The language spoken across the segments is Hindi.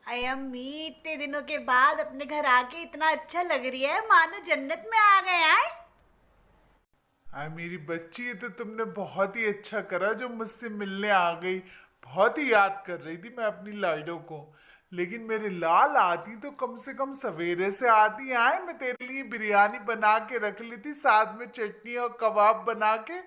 आई अम्मी इतने दिनों के बाद अपने घर आके इतना अच्छा लग रही है, मानो जन्नत में आ गए आए। मेरी बच्ची, ये तो तुमने बहुत ही अच्छा करा जो मुझसे मिलने आ गई। बहुत ही याद कर रही थी मैं अपनी लाइडो को। लेकिन मेरे लाल, आती तो कम से कम सवेरे से आती। आए, मैं तेरे लिए बिरयानी बना के रख ली थी, साथ में चटनी और कबाब बना के।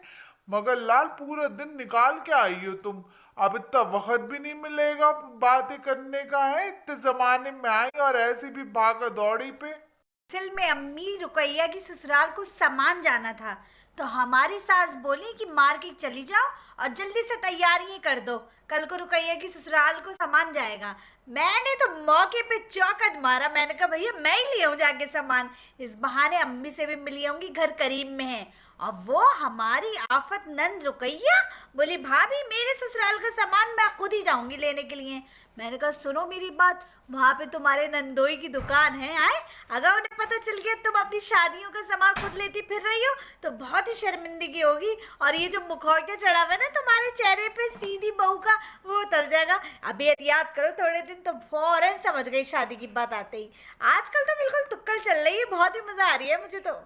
मगर लाल, पूरा दिन निकाल के आई हो तुम। अब इतना वक्त भी नहीं मिलेगा बातें करने का। है इतने जमाने में आई और ऐसे भी भागा दौड़ी पे। असल में अम्मी रुकैया की ससुराल को सामान जाना था, तो हमारी सास बोली कि मार्केट चली जाओ और जल्दी से तैयारियां कर दो, कल को रुकैया की ससुराल को सामान जाएगा। मैंने तो मौके पे चौकट मारा, मैंने कहा भैया मैं ही ले आऊं जाके सामान, इस बहाने अम्मी से भी मिल आऊंगी, घर करीब में है। और वो हमारी आफत नंद रुकैया बोली भाभी मेरे ससुराल का सामान मैं खुद ही जाऊंगी लेने के लिए। मैंने कहा सुनो मेरी बात, वहां पे तुम्हारे नंदोई की दुकान है, आए अगर उन्हें पता चल गया तुम अपनी शादियों का सामान खुद लेती फिर रही हो तो बहुत ही शर्मिंदगी होगी, और ये जो मुखौटा चढ़ा हुआ है ना तुम्हारे चेहरे पे सीधी बहू का, वो उतर जाएगा। अभी याद करो थोड़े दिन तो फौरन समझ गई शादी की बात आते ही। आजकल तो बिल्कुल तुक्कल चल रही है, बहुत ही मजा आ रही है मुझे तो।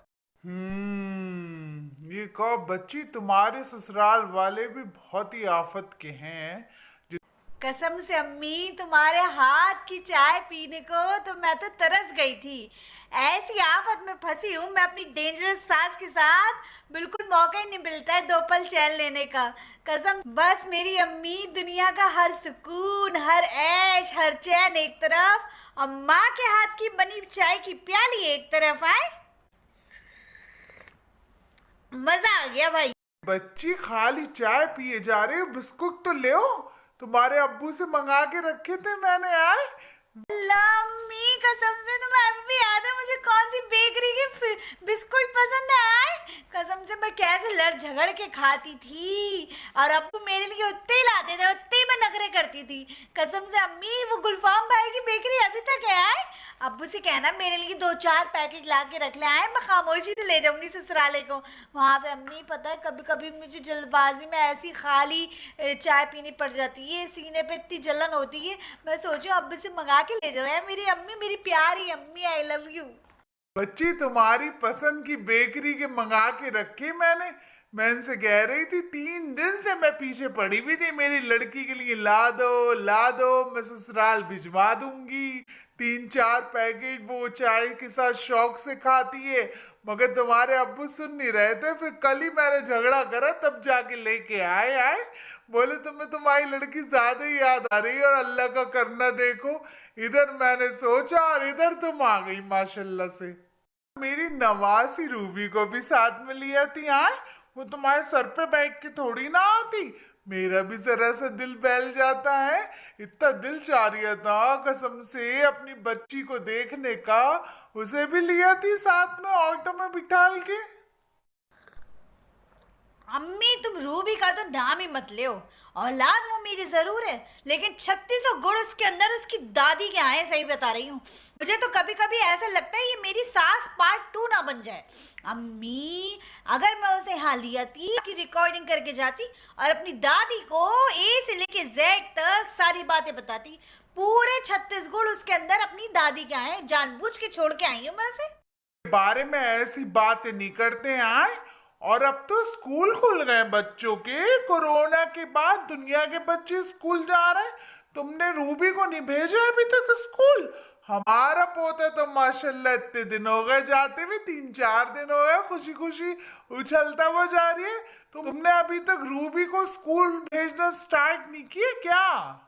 ये कहो बच्ची, तुम्हारे ससुराल वाले भी बहुत ही आफत के हैं। कसम से अम्मी तुम्हारे हाथ की चाय पीने को तो मैं तो तरस गई थी। ऐसी आफत में फंसी हूँ मैं अपनी डेंजरस सास के साथ, बिल्कुल मौका ही नहीं मिलता है दो पल चैन लेने का। कसम, बस मेरी अम्मी दुनिया का हर सुकून, हर ऐश, हर चैन एक तरफ, और माँ के हाथ की बनी चाय की प्याली एक तरफ। आए मजा आ गया भाई। बच्ची, खाली चाय पिए जा रहे हो? बिस्कुट तो ले। तुम्हारे अब्बू से मंगा के रखे थे मैंने। आए, लम्मी कसम से तुम्हें अभी भी याद है मुझे कौन सी बेकरी के बिस्कुट पसंद है। कसम से मैं कैसे लड़ झगड़ के खाती थी, और अब्बू मेरे लिए उतने ही लाते थे, उतने ही मैं नखरे करती थी। कसम से अम्मी वो गुलफाम भाई की बेकरी अभी तक है। आए अब्बू से कहना मेरे लिए 2-4 पैकेट ला के रख ले, आए मैं खामोशी से ले जाऊंगी ससुराले को। वहाँ पे अम्मी पता है कभी कभी मुझे जल्दबाजी में ऐसी खाली चाय पीनी पड़ जाती है, सीने पे इतनी जलन होती है, मैं सोचू अब्बू से मंगा के ले जाओ यार, मेरी अम्मी, मेरी प्यारी अम्मी, आई लव यू। बच्ची, तुम्हारी पसंद की बेकरी के मंगा के रखे मैंने। मैं इनसे कह रही थी, 3 दिन से मैं पीछे पड़ी हुई थी, मेरी लड़की के लिए ला दो ला दो, मैं ससुराल भिजवा दूंगी। 3-4 पैकेट वो चाय के साथ शौक से खाती है। मगर तुम्हारे अब्बू सुन नहीं रहे थे। फिर कल ही मैंने झगड़ा करा, तब जाके लेके आए। आए बोले तुम्हें तुम्हारी लड़की ज्यादा ही याद आ रही है, और अल्लाह का करना देखो, इधर मैंने सोचा और इधर तुम आ गई माशाल्लाह से। मेरी नवासी रूबी को भी साथ में लिया थी। यार वो तुम्हारे सर पे बैठ के थोड़ी ना आती। मेरा भी जरा सा दिल बहल जाता है। इतना दिल चाह रहा था कसम से अपनी बच्ची को देखने का। उसे भी लिया थी साथ में ऑटो में बिठाल के। अम्मी तुम रूबी का तो नाम ही मत ले, औलाद वो मेरी जरूर है, लेकिन 3600 गुण उसके अंदर उसकी दादी के आए, सही बता रही हूँ। मुझे तो कभी कभी ऐसा लगता है ये मेरी सास पार्ट 2 ना बन जाए। अम्मी अगर मैं उसे यहाँ लिया थी कि रिकॉर्डिंग करके जाती और अपनी दादी को ए से लेके जेड तक सारी बातें बताती, पूरे 36 गुण उसके अंदर अपनी दादी के आए, जानबूझ के छोड़ के आई हूँ मैं उसे। बारे में ऐसी बातें नहीं करते हैं। आए, और अब तो स्कूल खुल गए बच्चों के। कोरोना के बाद दुनिया के बच्चे स्कूल जा रहे हैं। तुमने रूबी को नहीं भेजा अभी तक स्कूल? हमारा पोता तो माशाल्लाह इतने दिन हो गए जाते हुए, 3-4 दिन हो गए, खुशी खुशी उछलता हुआ जा रही है। तुमने अभी तक रूबी को स्कूल भेजना स्टार्ट नहीं किया क्या?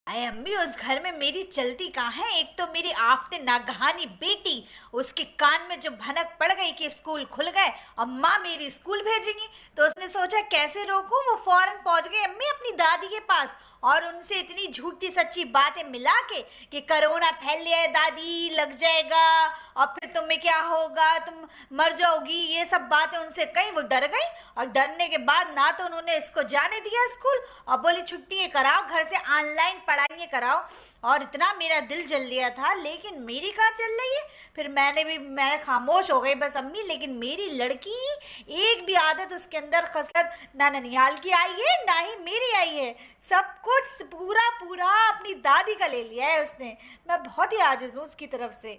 अरे अम्मी उस घर में मेरी चलती कहाँ है। एक तो मेरी आफते नागहानी बेटी, उसके कान में जो भनक पड़ गई कि स्कूल खुल गए और माँ मेरी स्कूल भेजेंगी, तो उसने सोचा कैसे रोकूं। वो फौरन पहुंच गई अम्मी अपनी दादी के पास, और उनसे इतनी झूठी सच्ची बातें मिला के कि कोरोना फैल लिया है दादी, लग जाएगा और फिर तुम्हें क्या होगा, तुम मर जाओगी, ये सब बातें उनसे कहीं। वो डर गई, और डरने के बाद ना तो उन्होंने इसको जाने दिया स्कूल, और बोली छुट्टियाँ कराओ, घर से ऑनलाइन पढ़ाइयाँ कराओ। और इतना मेरा दिल जल गया था, लेकिन मेरी कहाँ चल रही है। फिर मैं खामोश हो गई बस अम्मी। लेकिन मेरी लड़की, एक भी आदत उसके अंदर खसलत ना ननिहाल की आई है ना ही मेरी आई है, सब कुछ पूरा पूरा अपनी दादी का ले लिया है उसने। मैं बहुत ही आजिज हूँ उसकी तरफ से।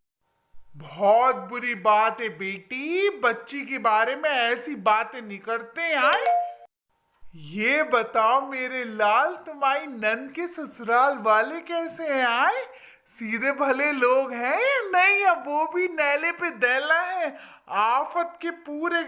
बहुत बुरी बात है बेटी, बच्ची के बारे में ऐसी बातें नहीं करते यार। ये बताओ मेरे लाल, तुम्हारी नंद के ससुराल वाले कैसे हैं आए? सीधे भले लोग हैं या नहीं, या वो भी नैले पे दैला है आफत के पूरे?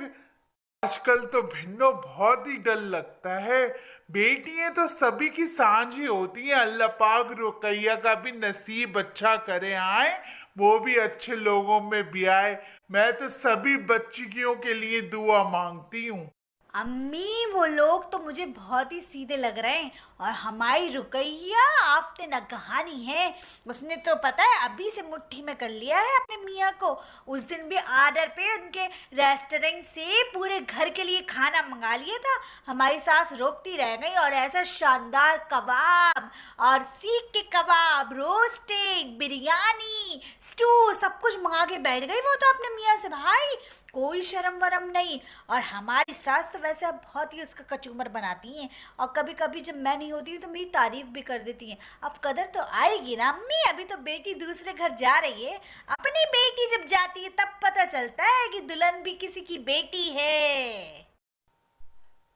आजकल तो भिन्नो बहुत ही डर लगता है। बेटियां तो सभी की सांझी होती हैं। अल्लाह पाक रुकैया का भी नसीब अच्छा करे आए, वो भी अच्छे लोगों में भी आए। मैं तो सभी बच्चियों के लिए दुआ मांगती हूँ। अम्मी वो लोग तो मुझे बहुत ही सीधे लग रहे हैं, और हमारी रुकैया आपने न कहानी है। उसने तो पता है अभी से मुट्ठी में कर लिया है अपने मियाँ को। उस दिन भी आर्डर पे उनके रेस्टोरेंट से पूरे घर के लिए खाना मंगा लिया था। हमारी सास रोकती रह गई, और ऐसा शानदार कबाब और सीख के कबाब, रोस्टेड, बिरयानी, स्टू सब कुछ मंगा के बैठ गई वो तो अपने मियाँ से। भाई कोई शर्म वरम नहीं। और हमारी सास तो वैसे अब बहुत ही उसका कचूमर बनाती हैं, और कभी कभी जब मैं नहीं होती हूँ तो मेरी तारीफ भी कर देती हैं। अब कदर तो आएगी ना अम्मी, अभी तो बेटी दूसरे घर जा रही है। अपनी बेटी जब जाती है तब पता चलता है कि दुल्हन भी किसी की बेटी है।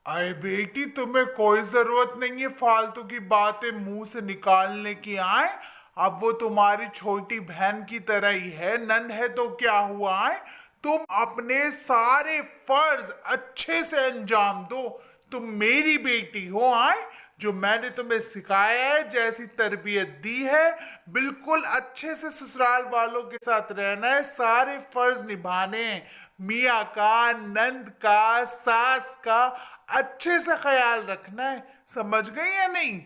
अरे बेटी, तुम्हें कोई जरूरत नहीं है फालतू की बातें मुंह से निकालने की आए। अब वो तुम्हारी छोटी बहन की तरह ही है, नंद है तो क्या हुआ है। तुम अपने सारे फर्ज अच्छे से अंजाम दो। तुम मेरी बेटी हो आए, जो मैंने तुम्हें सिखाया है, जैसी तरबियत दी है, बिल्कुल अच्छे से ससुराल वालों के साथ रहना है, सारे फर्ज निभाने हैं। मियाँ का, नंद का, सास का अच्छे से ख्याल रखना है। समझ गई या नहीं?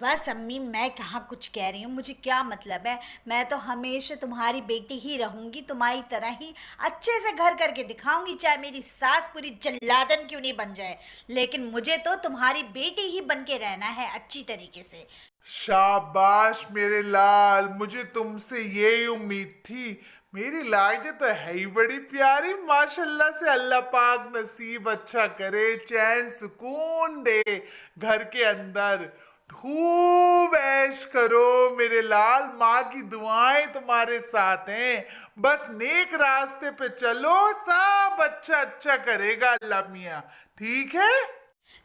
बस अम्मी, मैं कहाँ कुछ कह रही हूँ, मुझे क्या मतलब है। मैं तो हमेशा तुम्हारी बेटी ही रहूंगी, तुम्हारी तरह ही अच्छे से घर करके दिखाऊंगी, चाहे मेरी सास पूरी जल्लादन क्यों नहीं बन जाए। लेकिन मुझे तो तुम्हारी बेटी ही बन के रहना है अच्छी तरीके से। शाबाश मेरे लाल, मुझे तुमसे यही उम्मीद थी। मेरी लाइदें तो है ही बड़ी प्यारी माशाल्लाह से। अल्लाह पाक नसीब अच्छा करे, चैन सुकून दे घर के अंदर। खूब ऐश करो मेरे लाल, माँ की दुआएं तुम्हारे साथ हैं। बस नेक रास्ते पे चलो, सब अच्छा अच्छा करेगा अल्लाह मियाँ। ठीक है?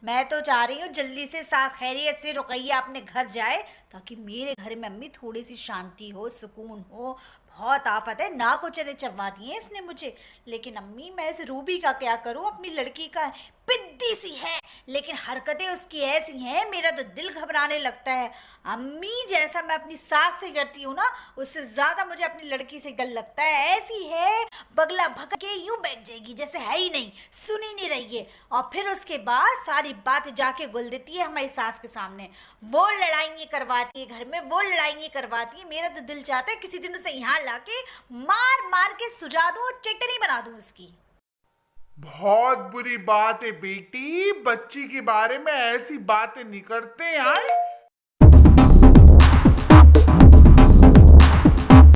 मैं तो चाह रही हूँ जल्दी से साथ खैरियत से रुकैया अपने घर जाए, ताकि मेरे घर में अम्मी थोड़ी सी शांति हो, सुकून हो। बहुत आफत है, ना को चने चबवा दिए इसने मुझे। लेकिन अम्मी मैं इस रूबी का क्या करूँ, अपनी लड़की का पिद्दी सी है, लेकिन हरकतें उसकी ऐसी हैं मेरा तो दिल घबराने लगता है। अम्मी जैसा मैं अपनी सास से डरती हूँ ना, उससे ज्यादा मुझे अपनी लड़की से डर लगता है। ऐसी है बगला भग के यूं बैठ जाएगी जैसे है ही नहीं, सुन ही नहीं रही है, और फिर उसके बाद सारी बात जाके बोल देती है हमारी सास के सामने। वो लड़ाइयाँ करवाती है घर में, वो लड़ाइयाँ करवाती है। मेरा तो दिल चाहता है किसी दिन उसे यहाँ लाके मार मार के सुझा दूं, चटनी बना दूं उसकी। बहुत बुरी बात है बेटी, बच्ची के बारे में ऐसी बातें नहीं करते यार।